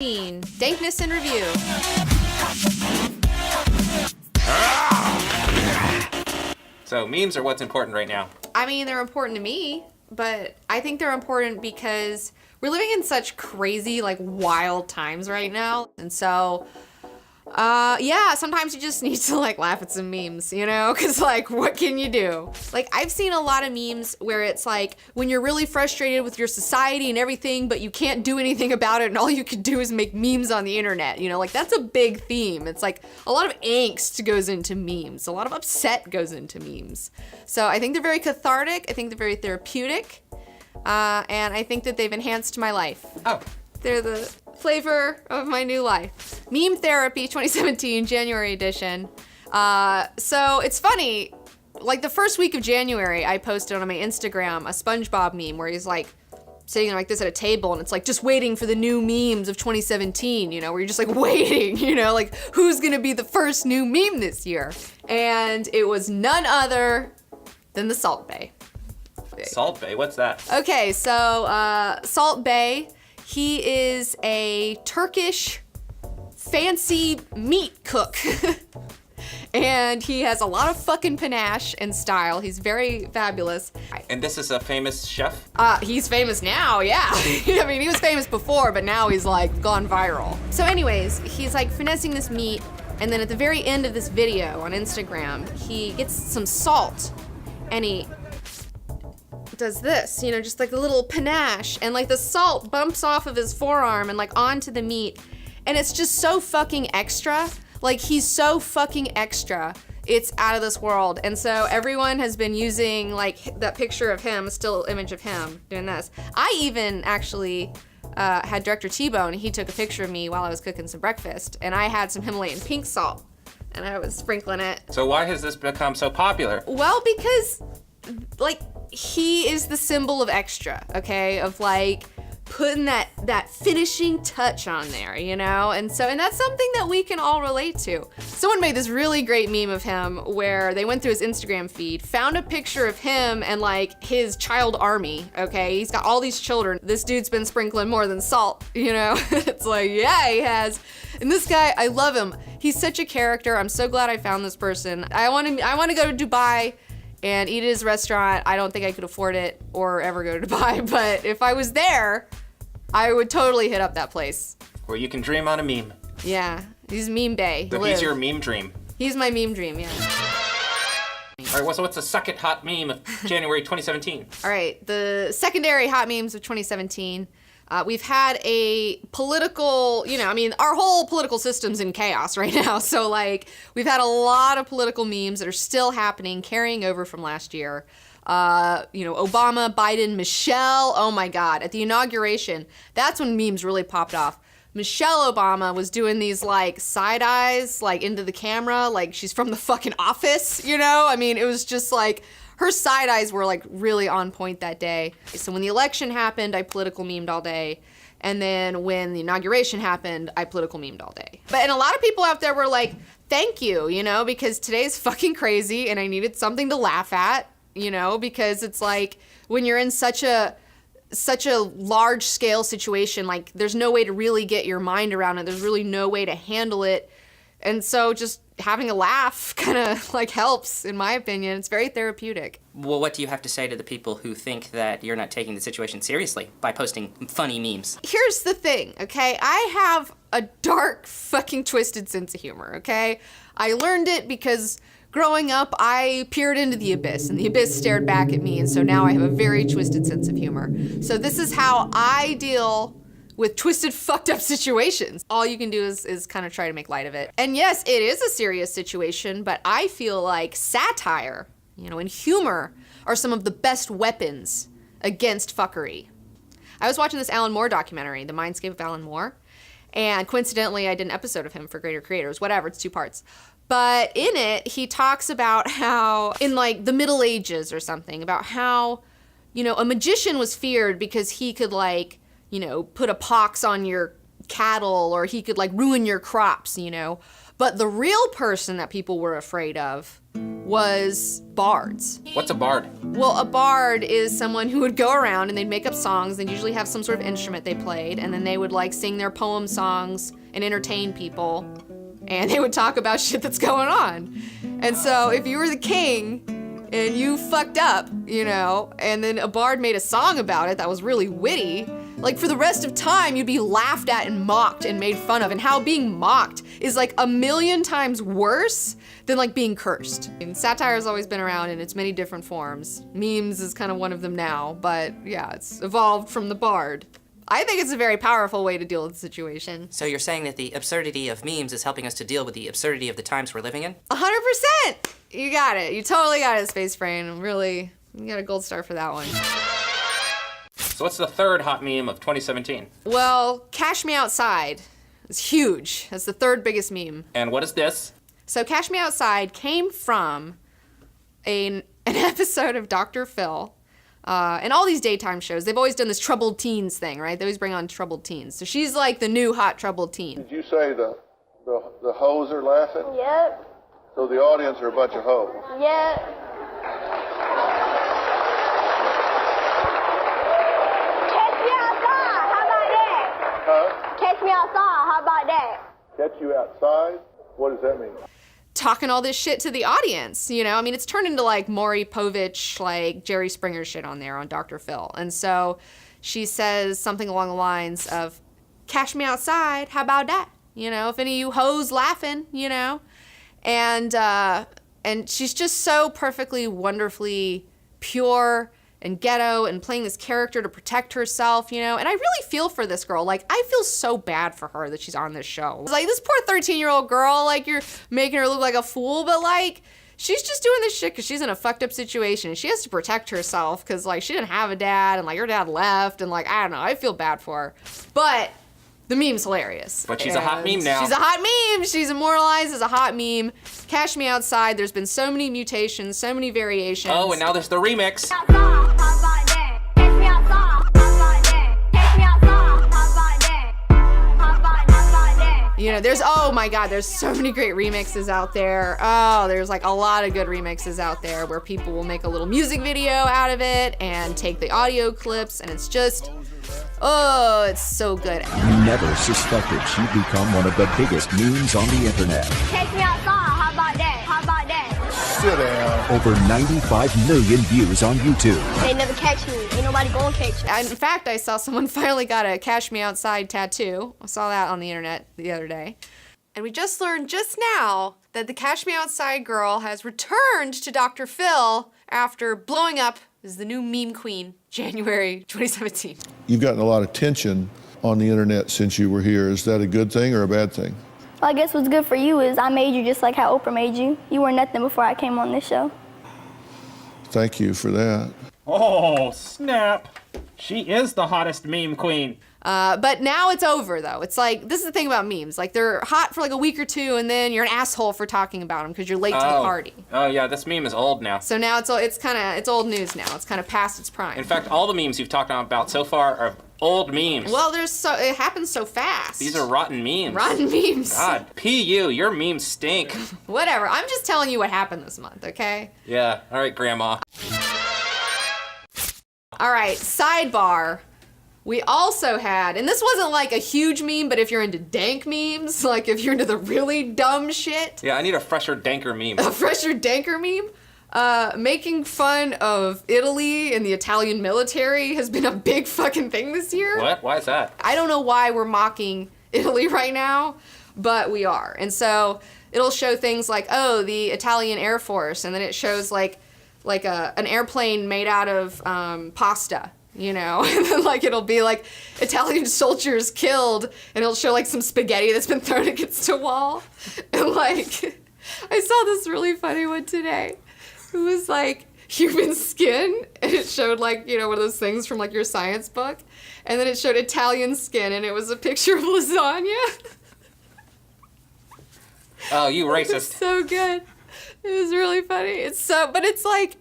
Dankness in review. So memes are what's important right now. I mean, they're important to me, but I think they're important because we're living in such crazy, like, wild times right now. And so, yeah, sometimes you just need to, like, laugh at some memes, you know? Because, like, what can you do? Like, I've seen a lot of memes where it's like, when you're really frustrated with your society and everything, but you can't do anything about it, and all you can do is make memes on the internet, you know? Like, that's a big theme. It's like, a lot of angst goes into memes. A lot of upset goes into memes. So I think they're very cathartic. I think they're very therapeutic. And I think that they've enhanced my life. Oh. They're the flavor of my new life. Meme Therapy 2017, January edition. So it's funny, like the first week of January, I posted on my Instagram a SpongeBob meme where he's like sitting like this at a table and it's like just waiting for the new memes of 2017, you know, where you're just like waiting, you know, like who's gonna be the first new meme this year? And it was none other than the Salt Bae. Salt Bae, what's that? Okay, so Salt Bae, he is a Turkish fancy meat cook. And he has a lot of fucking panache and style. He's very fabulous. And this is a famous chef? He's famous now, yeah. I mean, he was famous before, but now he's like gone viral. So anyways, he's like finessing this meat, and then at the very end of this video on Instagram, he gets some salt, and he does this, you know, just like a little panache, and like the salt bumps off of his forearm and like onto the meat, and it's just so fucking extra. Like, he's so fucking extra. It's out of this world. And so everyone has been using like that picture of him, a still image of him doing this. I even actually had director T-Bone, he took a picture of me while I was cooking some breakfast, and I had some Himalayan pink salt and I was sprinkling it. So why has this become so popular? Well, because like, he is the symbol of extra, okay? Of like putting that finishing touch on there, you know? And that's something that we can all relate to. Someone made this really great meme of him where they went through his Instagram feed, found a picture of him and like his child army, okay? He's got all these children. This dude's been sprinkling more than salt, you know? It's like, yeah, he has. And this guy, I love him. He's such a character. I'm so glad I found this person. I want to go to Dubai and eat at his restaurant. I don't think I could afford it or ever go to Dubai, but if I was there, I would totally hit up that place. Where you can dream on a meme. Yeah, he's Meme Bae. So he's your meme dream. He's my meme dream, yeah. All right, so what's the second hot meme of January 2017? All right, the secondary hot memes of 2017. We've had a political, you know, I mean, our whole political system's in chaos right now. So like, we've had a lot of political memes that are still happening, carrying over from last year. You know, Obama, Biden, Michelle, oh my God. At the inauguration, that's when memes really popped off. Michelle Obama was doing these like side eyes, like into the camera, like she's from the fucking Office, you know? I mean, it was just like, her side eyes were like really on point that day. So when the election happened, I political memed all day. And then when the inauguration happened, I political memed all day. And a lot of people out there were like, thank you, you know, because today's fucking crazy and I needed something to laugh at, you know, because it's like when you're in such a large scale situation, like there's no way to really get your mind around it. There's really no way to handle it. And so just having a laugh kind of like helps, in my opinion. It's very therapeutic. Well, what do you have to say to the people who think that you're not taking the situation seriously by posting funny memes? Here's the thing, okay? I have a dark, fucking twisted sense of humor, okay? I learned it because growing up, I peered into the abyss, and the abyss stared back at me, and so now I have a very twisted sense of humor. So this is how I deal with twisted, fucked up situations. All you can do is kind of try to make light of it. And yes, it is a serious situation, but I feel like satire, you know, and humor are some of the best weapons against fuckery. I was watching this Alan Moore documentary, The Mindscape of Alan Moore, and coincidentally, I did an episode of him for Greater Creators, whatever, it's 2 parts. But in it, he talks about how, in like the Middle Ages or something, about how, you know, a magician was feared because he could like, you know, put a pox on your cattle, or he could like ruin your crops, you know. But the real person that people were afraid of was bards. What's a bard? Well, a bard is someone who would go around and they'd make up songs. They'd usually have some sort of instrument they played, and then they would like sing their poem songs and entertain people. And they would talk about shit that's going on. And so if you were the king and you fucked up, you know, and then a bard made a song about it that was really witty, like for the rest of time, you'd be laughed at and mocked and made fun of. And how being mocked is like 1,000,000 times worse than like being cursed. And satire has always been around in its many different forms. Memes is kind of one of them now, but yeah, it's evolved from the bard. I think it's a very powerful way to deal with the situation. So you're saying that the absurdity of memes is helping us to deal with the absurdity of the times we're living in? 100%! You got it. You totally got it, Space Brain. Really, you got a gold star for that one. So what's the third hot meme of 2017? Well, Cash Me Outside is huge. That's the third biggest meme. And what is this? So Cash Me Outside came from an episode of Dr. Phil. And all these daytime shows, they've always done this troubled teens thing, right? They always bring on troubled teens. So she's like the new hot troubled teen. Did you say the hoes are laughing? Yep. So the audience are a bunch of hoes? Yep. Catch me outside. How about that? Huh? Catch me outside. How about that? Catch you outside? What does that mean? Talking all this shit to the audience, you know? I mean, it's turned into like Maury Povich, like Jerry Springer shit on there on Dr. Phil. And so she says something along the lines of, "Cash me outside, how about that? You know, if any of you hoes laughing, you know?" And she's just so perfectly, wonderfully pure and ghetto and playing this character to protect herself, you know? And I really feel for this girl. Like, I feel so bad for her that she's on this show. Like, this poor 13-year-old girl, like, you're making her look like a fool, but, like, she's just doing this shit because she's in a fucked up situation. She has to protect herself because, like, she didn't have a dad and, like, her dad left and, like, I don't know. I feel bad for her. But the meme's hilarious. But she's a hot meme now. She's a hot meme. She's immortalized as a hot meme. Cash Me Outside. There's been so many mutations, so many variations. Oh, and now there's the remix. You know, oh my God, there's so many great remixes out there. Oh, there's like a lot of good remixes out there where people will make a little music video out of it and take the audio clips, and it's just, oh, it's so good. You never suspected she'd become one of the biggest memes on the internet. Catch me outside. How about that? How about that? Sit down. Over 95 million views on YouTube. They never catch me. Ain't nobody gonna catch me. And in fact, I saw someone finally got a Cash Me Outside tattoo. I saw that on the internet the other day. And we just learned just now that the Cash Me Outside girl has returned to Dr. Phil after blowing up as the new meme queen, January 2017. You've gotten a lot of attention on the internet since you were here. Is that a good thing or a bad thing? Well, I guess what's good for you is I made you just like how Oprah made you. You were nothing before I came on this show. Thank you for that. Oh, snap. She is the hottest meme queen. But now it's over, though. It's like, this is the thing about memes. Like, they're hot for like a week or two, and then you're an asshole for talking about them because you're late to the party. Oh, yeah, this meme is old now. So now it's old news now. It's kind of past its prime. In fact, all the memes you've talked about so far are old memes. Well, it happens so fast. These are rotten memes. Rotten memes. God, P.U., your memes stink. Whatever. I'm just telling you what happened this month, okay? Yeah, all right, Grandma. All right, sidebar. We also had, and this wasn't like a huge meme, but if you're into dank memes, like if you're into the really dumb shit. Yeah, I need a fresher, danker meme. A fresher, danker meme? Making fun of Italy and the Italian military has been a big fucking thing this year. What? Why is that? I don't know why we're mocking Italy right now, but we are. And so it'll show things like, oh, the Italian Air Force, and then it shows like an airplane made out of pasta, you know? And then like it'll be like Italian soldiers killed, and it'll show like some spaghetti that's been thrown against a wall. And like, I saw this really funny one today. It was like human skin, and it showed like, you know, one of those things from like your science book. And then it showed Italian skin, and it was a picture of lasagna. Oh, you racist. It was so good. It was really funny. But it's like,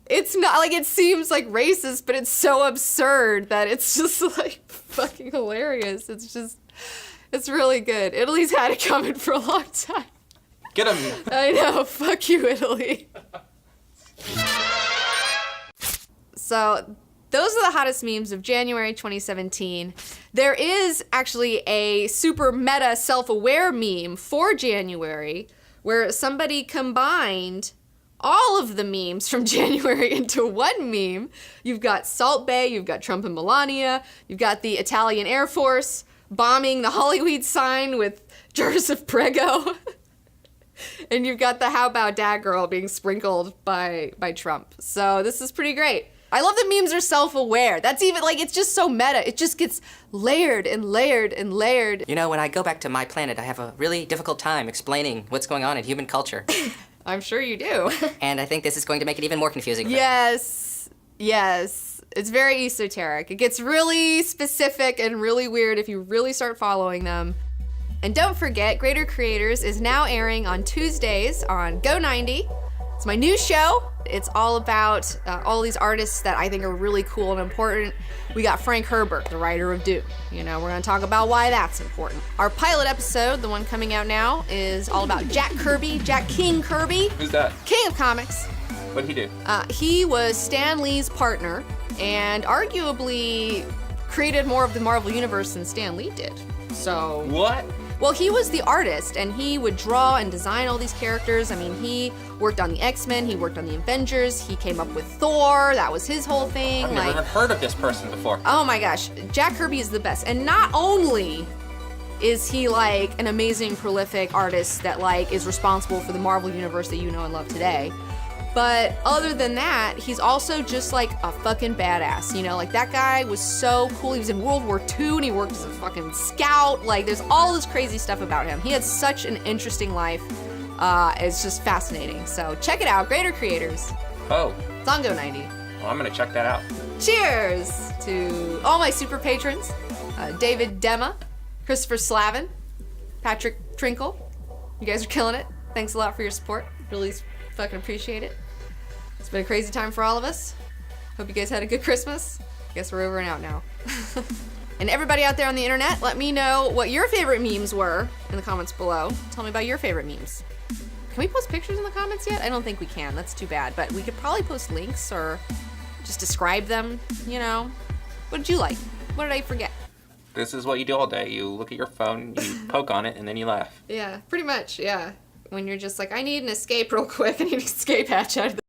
it's not like, it seems like racist, but it's so absurd that it's just like fucking hilarious. It's really good. Italy's had it coming for a long time. Get him. I know. Fuck you, Italy. So those are the hottest memes of January 2017. There is actually a super meta self-aware meme for January where somebody combined all of the memes from January into one meme. You've got Salt Bay, you've got Trump and Melania, you've got the Italian Air Force bombing the Hollywood sign with jars of Prego. And you've got the Howbow dad girl being sprinkled by Trump. So this is pretty great. I love that memes are self-aware. That's even, like, it's just so meta. It just gets layered and layered and layered. You know, when I go back to my planet, I have a really difficult time explaining what's going on in human culture. I'm sure you do. And I think this is going to make it even more confusing. Yes. Yes. It's very esoteric. It gets really specific and really weird if you really start following them. And don't forget, Greater Creators is now airing on Tuesdays on Go 90. It's my new show. It's all about all these artists that I think are really cool and important. We got Frank Herbert, the writer of Doom. You know, we're going to talk about why that's important. Our pilot episode, the one coming out now, is all about Jack Kirby, Jack King Kirby. Who's that? King of comics. What'd he do? He was Stan Lee's partner and arguably created more of the Marvel Universe than Stan Lee did. So... What? Well, he was the artist, and he would draw and design all these characters. I mean, he worked on the X-Men, he worked on the Avengers, he came up with Thor, that was his whole thing. I've never even heard of this person before. Oh my gosh, Jack Kirby is the best. And not only is he like an amazing, prolific artist that like is responsible for the Marvel Universe that you know and love today, but other than that, he's also just like a fucking badass, you know? Like, that guy was so cool. He was in World War II and he worked as a fucking scout. Like, there's all this crazy stuff about him. He had such an interesting life. It's just fascinating. So check it out, Greater Creators. Oh. It's on Go 90. Well, I'm gonna check that out. Cheers to all my super patrons. David Dema, Christopher Slavin, Patrick Trinkle. You guys are killing it. Thanks a lot for your support. Really fucking appreciate it. It's been a crazy time for all of us. Hope you guys had a good Christmas. Guess we're over and out now. And everybody out there on the internet, let me know what your favorite memes were in the comments below. Tell me about your favorite memes. Can we post pictures in the comments yet? I don't think we can. That's too bad. But we could probably post links or just describe them, you know. What did you like? What did I forget? This is what you do all day. You look at your phone, you poke on it, and then you laugh. Yeah, pretty much, yeah. When you're just like, I need an escape real quick. I need an escape hatch out of